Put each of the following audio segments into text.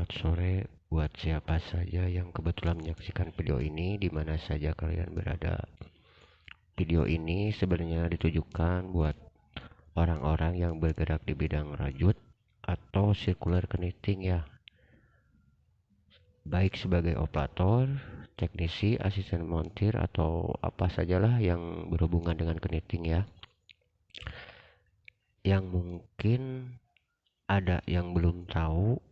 Selamat sore buat siapa saja yang kebetulan menyaksikan video ini di mana saja kalian berada. Video ini sebenarnya ditujukan buat orang-orang yang bergerak di bidang rajut atau circular knitting ya. Baik sebagai operator, teknisi, asisten montir atau apa sajalah yang berhubungan dengan knitting ya. Yang mungkin ada yang belum tahu,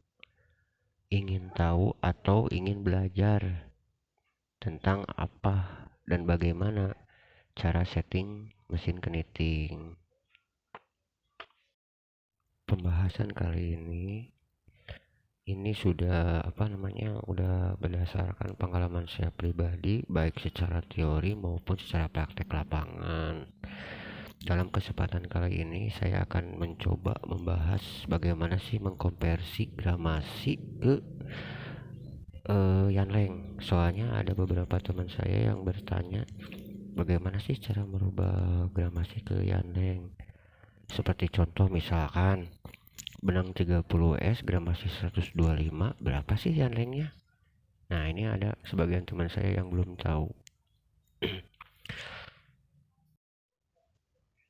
ingin tahu atau ingin belajar tentang apa dan bagaimana cara setting mesin knitting. Pembahasan kali ini sudah udah berdasarkan pengalaman saya pribadi baik secara teori maupun secara praktek lapangan. Dalam kesempatan kali ini saya akan mencoba membahas bagaimana sih mengkonversi gramasi ke Yanleng. Soalnya ada beberapa teman saya yang bertanya bagaimana sih cara merubah gramasi ke Yanleng. Seperti contoh misalkan benang 30S gramasi 125 berapa sih Yanlengnya? Nah ini ada sebagian teman saya yang belum tahu.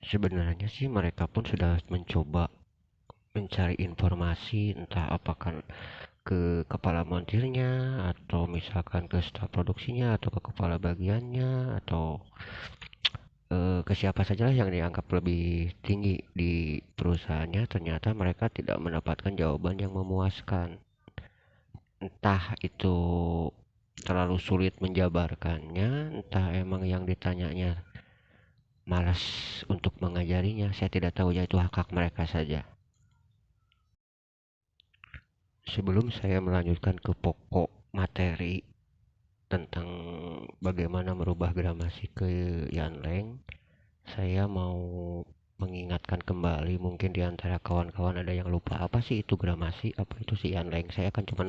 Sebenarnya sih mereka pun sudah mencoba mencari informasi entah apakah ke kepala montirnya atau misalkan ke staf produksinya atau ke kepala bagiannya atau ke siapa saja yang dianggap lebih tinggi di perusahaannya. Ternyata mereka tidak mendapatkan jawaban yang memuaskan. Entah itu terlalu sulit menjabarkannya, entah emang yang ditanyanya malas untuk mengajarinya. Saya tidak tahu, ya itu hak mereka saja. Sebelum saya melanjutkan ke pokok materi tentang bagaimana merubah gramasi ke Yanleng, saya mau mengingatkan kembali, mungkin di antara kawan-kawan ada yang lupa apa sih itu gramasi, apa itu si Yanleng. Saya akan cuman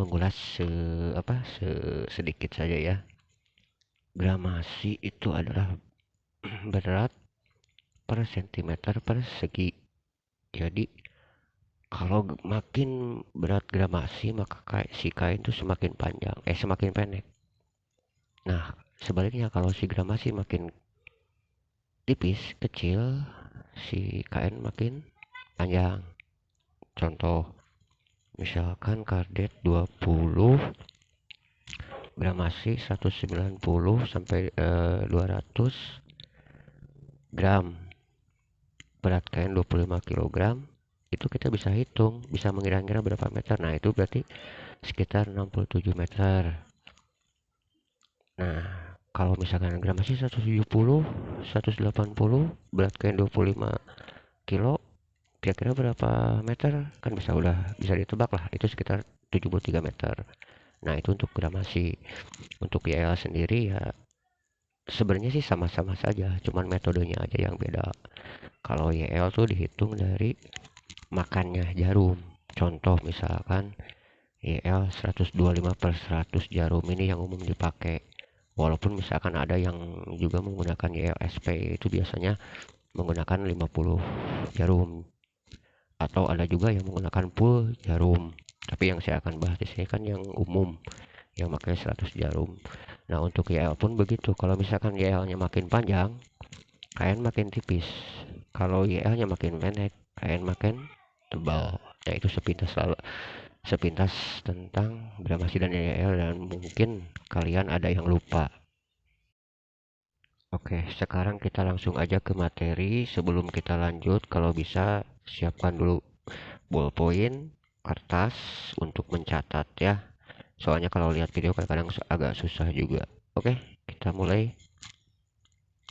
mengulas sedikit saja ya. Gramasi itu adalah berat per sentimeter persegi. Jadi kalau makin berat gramasi maka si kain itu semakin panjang, semakin pendek. Nah, sebaliknya kalau si gramasi makin tipis, kecil, si kain makin panjang. Contoh, misalkan kardet 20 gramasi 190 sampai 200 gram. Berat kain 25 kg. Itu kita bisa hitung, bisa mengira-ngira berapa meter. Nah, itu berarti sekitar 67 meter. Nah, kalau misalkan gramasi 170, 180, berat kain 25 kilo, kira-kira berapa meter? Kan bisa ditebak lah, itu sekitar 73 meter. Nah, itu untuk gramasi. Untuk YL sendiri ya sebenarnya sih sama-sama saja, cuman metodenya aja yang beda. Kalau YL tuh dihitung dari makannya jarum. Contoh misalkan YL 125 per 100 jarum ini yang umum dipakai. Walaupun misalkan ada yang juga menggunakan YLSP, itu biasanya menggunakan 50 jarum, atau ada juga yang menggunakan full jarum. Tapi yang saya akan bahas di sini kan yang umum, yang pakai 100 jarum. Nah, untuk YL pun begitu. Kalau misalkan YL-nya makin panjang, kain makin tipis. Kalau YL-nya makin pendek, kain makin tebal. Nah, itu sepintas tentang gramasi dan YL, dan mungkin kalian ada yang lupa. Oke, sekarang kita langsung aja ke materi. Sebelum kita lanjut, kalau bisa siapkan dulu ballpoint, kertas untuk mencatat ya. Soalnya kalau lihat video kadang-kadang agak susah juga. Oke, kita mulai.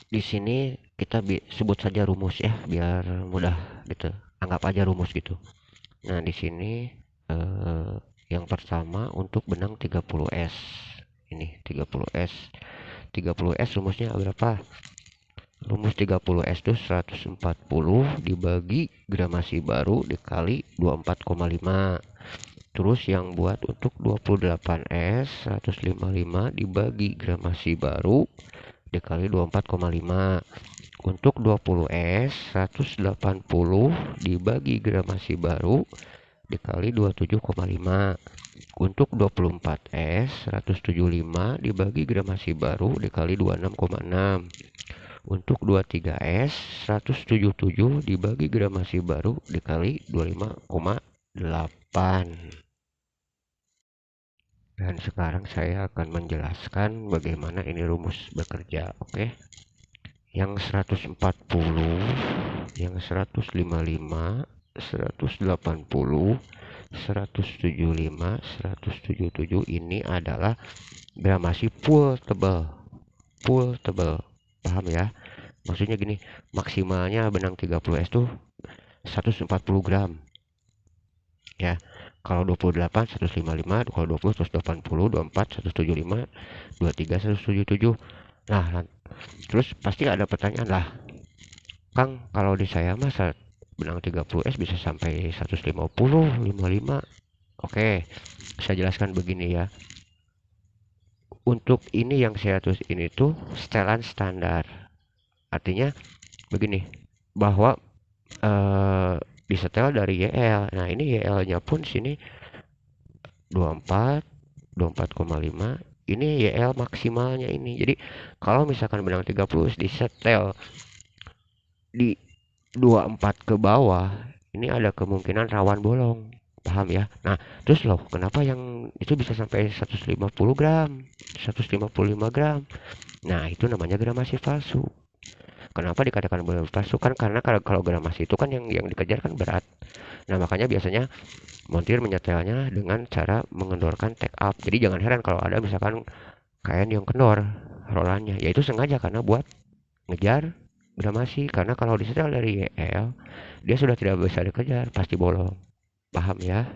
Di sini kita sebut saja rumus ya, biar mudah gitu. Anggap aja rumus gitu. Nah, di sini yang pertama untuk benang 30S. Ini 30S. 30S rumusnya berapa? Rumus 30S itu 140 dibagi gramasi baru dikali 24,5. Terus yang buat untuk 28S 155 dibagi gramasi baru dikali 24,5. Untuk 20S 180 dibagi gramasi baru dikali 27,5. Untuk 24S 175 dibagi gramasi baru dikali 26,6. Untuk 23S 177 dibagi gramasi baru dikali 25,8. Dan sekarang saya akan menjelaskan bagaimana ini rumus bekerja. Oke. Yang 140, yang 155, 180, 175, 177 ini adalah gramasi full tebal. Full tebal. Paham ya? Maksudnya gini, maksimalnya benang 30S tuh 140 gram. Ya. Kalau 28 155, kalau 20 180, 24 175, 23 177. Nah, terus pasti ada pertanyaan lah, Kang, kalau di saya mah benang 30S bisa sampai 150, 55. Oke, saya jelaskan begini ya. Untuk ini yang saya tulis ini tuh setelan standar. Artinya begini, bahwa disetel dari YL. Nah, ini YL-nya pun sini 24, 24,5. Ini YL maksimalnya ini. Jadi, kalau misalkan benang 30 disetel di 24 ke bawah, ini ada kemungkinan rawan bolong. Paham ya? Nah, terus loh, kenapa yang itu bisa sampai 150 gram, 155 gram? Nah, itu namanya gramasi palsu. Kenapa dikatakan gramasi palsu? Kan karena kalau gramasi itu kan yang dikejar kan berat. Nah, makanya biasanya montir menyetelnya dengan cara mengendorkan take up. Jadi jangan heran kalau ada misalkan kain yang kendor rolannya. Ya itu sengaja karena buat ngejar gramasi. Karena kalau disetel dari YL, dia sudah tidak bisa dikejar, pasti bolong. Paham ya?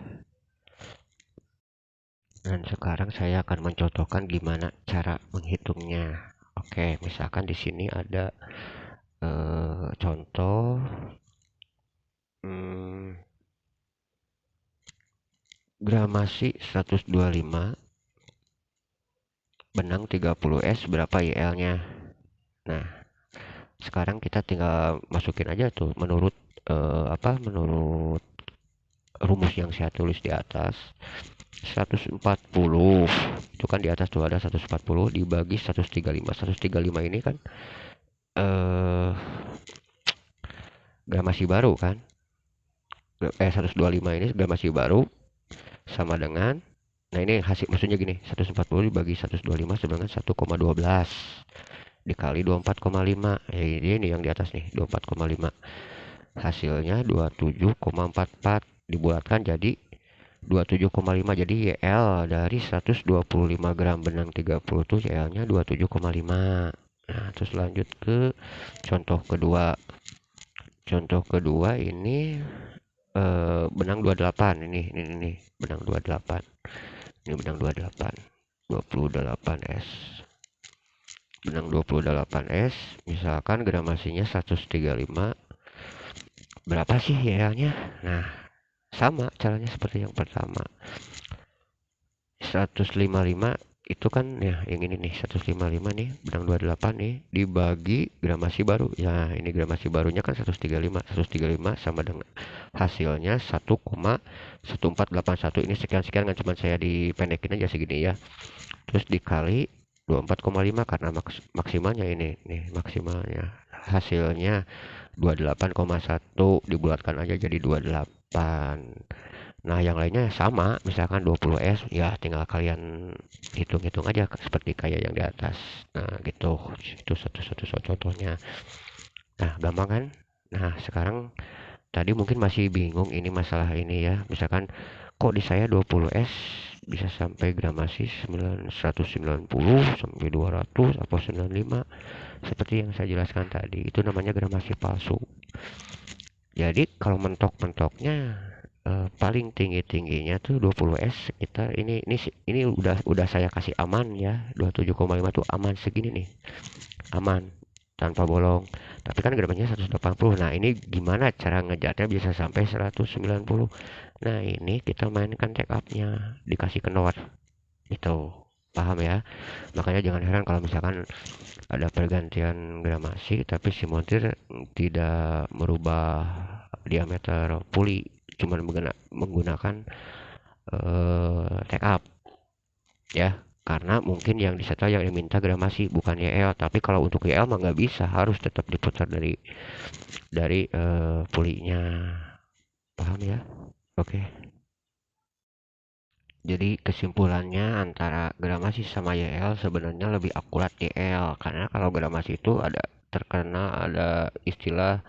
Dan sekarang saya akan mencontohkan gimana cara menghitungnya. Oke, misalkan di sini ada contoh hmm, gramasi 125 benang 30S berapa YL-nya. Nah, sekarang kita tinggal masukin aja tuh menurut menurut rumus yang saya tulis di atas. 140 itu kan di atas tuh ada 140 dibagi 135. 135 ini kan gramasi baru kan, 125 ini gramasi baru sama dengan, nah ini hasil maksudnya gini, 140 dibagi 125 sama dengan 1,12 dikali 24,5. Ini yang di atas nih 24,5, hasilnya 27,44 dibulatkan jadi 27,5. Jadi YL dari 125 gram benang 30 tuh YL nya 27,5. Nah, terus lanjut ke contoh kedua. Contoh kedua ini benang 28. Ini benang 28. Ini benang 28. 28S. Benang 28S misalkan gramasinya 135. Berapa sih YL nya? Nah, sama caranya seperti yang pertama. 155 itu kan ya yang ini nih, 155 nih benang 28 nih dibagi gramasi baru. Ya, ini gramasi barunya kan 135. 135 sama dengan hasilnya 1,1481. Ini sekian-sekian kan, cuma saya dipendekin aja segini ya. Terus dikali 24,5 karena maksimalnya ini nih, maksimalnya hasilnya 28,1 dibulatkan aja jadi 28. Nah, yang lainnya sama, misalkan 20S, ya tinggal kalian hitung-hitung aja seperti kayak yang di atas. Nah, gitu. Itu satu-satu contohnya. Nah, gampang kan? Nah, sekarang tadi mungkin masih bingung ini masalah ini ya. Misalkan kok di saya 20S bisa sampai gramasi 190 sampai 200 atau 95 seperti yang saya jelaskan tadi. Itu namanya gramasi palsu. Jadi kalau mentok-mentoknya paling tingginya tuh 20S kita ini udah saya kasih aman ya, 27,5 tuh aman segini nih, aman tanpa bolong. Tapi kan gramasinya 180. Nah, ini gimana cara ngejatnya bisa sampai 190? Nah, ini kita mainkan take up-nya, dikasih kendor itu. Paham ya? Makanya jangan heran kalau misalkan ada pergantian gramasi tapi si montir tidak merubah diameter puli. cuman menggunakan take up ya, karena mungkin yang disetel yang diminta gramasi bukan YL. Tapi kalau untuk YL mah nggak bisa, harus tetap diputar dari pulinya. Paham ya? Oke. Jadi kesimpulannya antara gramasi sama YL sebenarnya lebih akurat YL, karena kalau gramasi itu ada istilah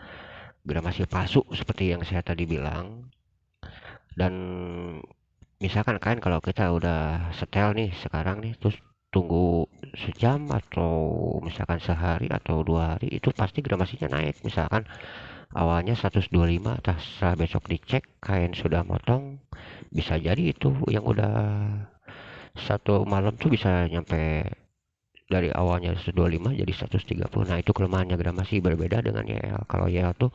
gramasi palsu seperti yang saya tadi bilang. Dan misalkan kan kalau kita udah setel nih sekarang nih, terus tunggu sejam atau misalkan sehari atau 2 hari, itu pasti gramasinya naik. Misalkan awalnya 125, setelah besok dicek kain sudah motong, bisa jadi itu yang udah satu malam tuh bisa nyampe dari awalnya 125 jadi 130. Nah itu kelemahannya gramasi, berbeda dengan YL. Kalau YL tuh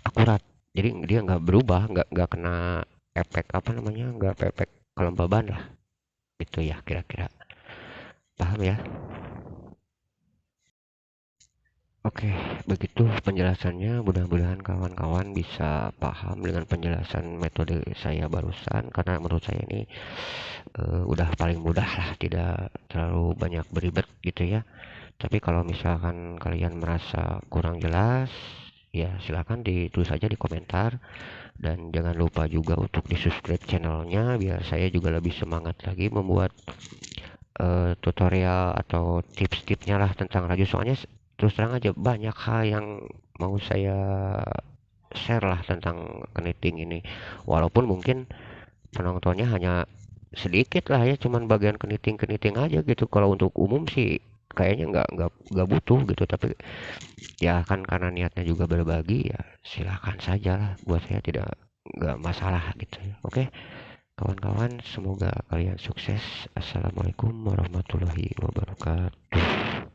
akurat, jadi dia nggak berubah, nggak kena efek apa namanya, nggak efek kelembaban lah. Itu ya kira-kira. Paham ya? Oke, begitu penjelasannya. Mudah-mudahan kawan-kawan bisa paham dengan penjelasan metode saya barusan, karena menurut saya ini udah paling mudah lah, tidak terlalu banyak beribet gitu ya. Tapi kalau misalkan kalian merasa kurang jelas, ya silakan ditulis aja di komentar. Dan jangan lupa juga untuk di subscribe channelnya, biar saya juga lebih semangat lagi membuat tutorial atau tips-tipsnya lah tentang radio. Soalnya terus terang aja banyak hal yang mau saya share lah tentang keniting ini, walaupun mungkin penontonnya hanya sedikit lah ya, cuman bagian keniting-keniting aja gitu. Kalau untuk umum sih kayaknya nggak butuh gitu. Tapi ya kan karena niatnya juga berbagi, ya silahkan saja lah, buat saya tidak nggak masalah gitu ya. Oke kawan-kawan, semoga kalian sukses. Assalamualaikum warahmatullahi wabarakatuh.